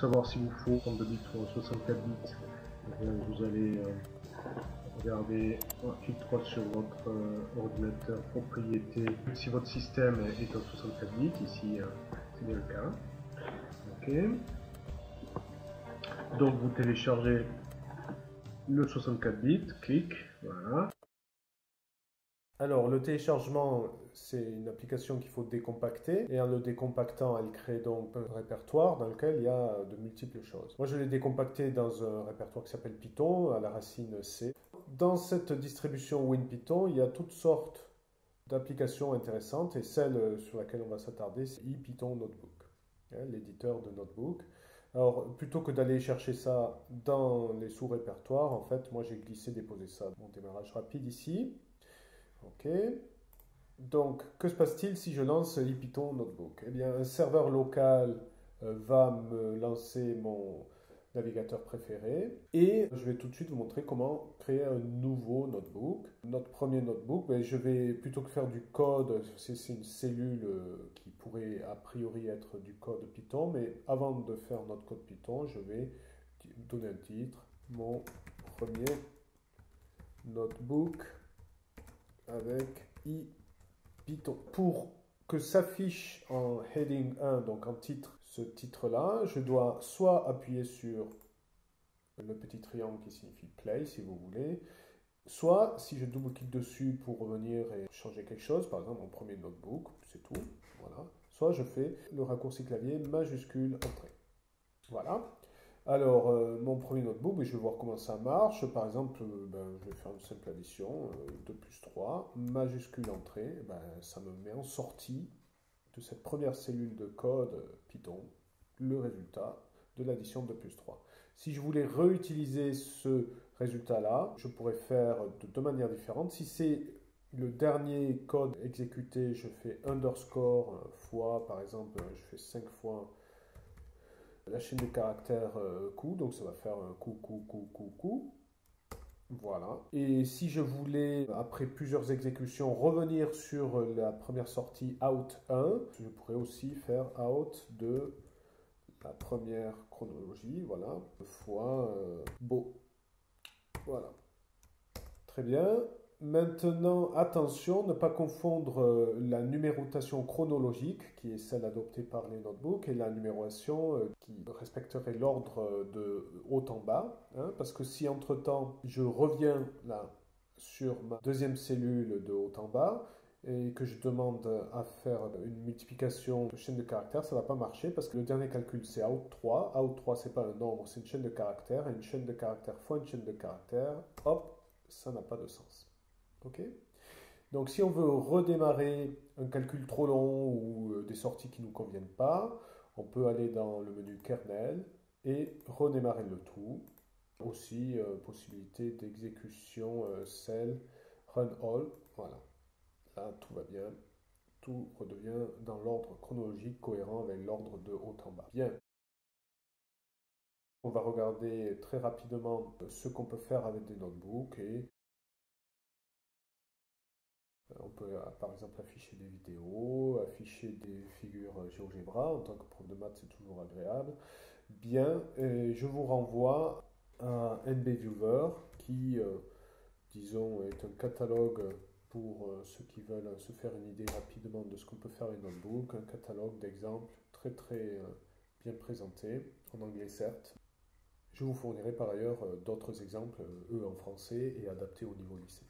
savoir s'il vous faut 32 bits ou 64 bits, vous allez regarder un filtre sur votre ordinateur propriété si votre système est en 64 bits. Ici, c'est bien le cas. Ok. Donc vous téléchargez le 64 bits, clic, voilà. Alors, le téléchargement, c'est une application qu'il faut décompacter. Et en le décompactant, elle crée donc un répertoire dans lequel il y a de multiples choses. Moi, je l'ai décompacté dans un répertoire qui s'appelle Python, à la racine C. Dans cette distribution WinPython, il y a toutes sortes d'applications intéressantes. Et celle sur laquelle on va s'attarder, c'est ePython Notebook, l'éditeur de notebook. Alors, plutôt que d'aller chercher ça dans les sous-répertoires, en fait, moi, j'ai glissé-déposé ça. Mon démarrage rapide ici. Ok. Donc, que se passe-t-il si je lance ePython Notebook? Eh bien, un serveur local va me lancer mon navigateur préféré et je vais tout de suite vous montrer comment créer un nouveau notebook. Notre premier notebook, ben, je vais plutôt que faire du code, c'est une cellule qui pourrait a priori être du code Python, mais avant de faire notre code Python, je vais donner un titre, mon premier notebook avec Python. Pour que s'affiche en heading 1, donc en titre, ce titre-là, je dois soit appuyer sur le petit triangle qui signifie play, si vous voulez, soit si je double-clique dessus pour revenir et changer quelque chose, par exemple mon premier notebook, c'est tout, voilà. Soit je fais le raccourci clavier majuscule entrée. Voilà. Alors, mon premier notebook, je vais voir comment ça marche. Par exemple, je vais faire une simple addition, 2 plus 3, majuscule entrée, ça me met en sortie de cette première cellule de code Python, le résultat de l'addition de 2 plus 3. Si je voulais réutiliser ce résultat-là, je pourrais faire de deux manières différentes. Si c'est le dernier code exécuté, je fais underscore fois, par exemple, je fais 5 fois la chaîne de caractères coup, donc ça va faire coup, coup, coup, coup, coup. Voilà. Et si je voulais, après plusieurs exécutions, revenir sur la première sortie out 1, je pourrais aussi faire out de la première chronologie, voilà, fois beau. Voilà. Très bien. Maintenant, attention, ne pas confondre la numérotation chronologique, qui est celle adoptée par les notebooks, et la numérotation qui respecterait l'ordre de haut en bas. Hein, parce que si entre-temps, je reviens là sur ma deuxième cellule de haut en bas, et que je demande à faire une multiplication de chaîne de caractères, ça ne va pas marcher parce que le dernier calcul c'est out3. Out3 c'est pas un nombre, c'est une chaîne de caractères, et une chaîne de caractères fois une chaîne de caractères, hop, ça n'a pas de sens. Ok. Donc si on veut redémarrer un calcul trop long ou des sorties qui ne nous conviennent pas, on peut aller dans le menu kernel et redémarrer le tout. Aussi, possibilité d'exécution cell run all. Voilà. Là, tout va bien. Tout redevient dans l'ordre chronologique cohérent avec l'ordre de haut en bas. Bien. On va regarder très rapidement ce qu'on peut faire avec des notebooks et on peut par exemple afficher des vidéos, afficher des figures GeoGebra. En tant que prof de maths, c'est toujours agréable. Bien, je vous renvoie à NBViewer qui, disons, est un catalogue pour ceux qui veulent se faire une idée rapidement de ce qu'on peut faire avec notebook, un catalogue d'exemples très très bien présenté, en anglais certes. Je vous fournirai par ailleurs d'autres exemples, eux en français et adaptés au niveau lycée.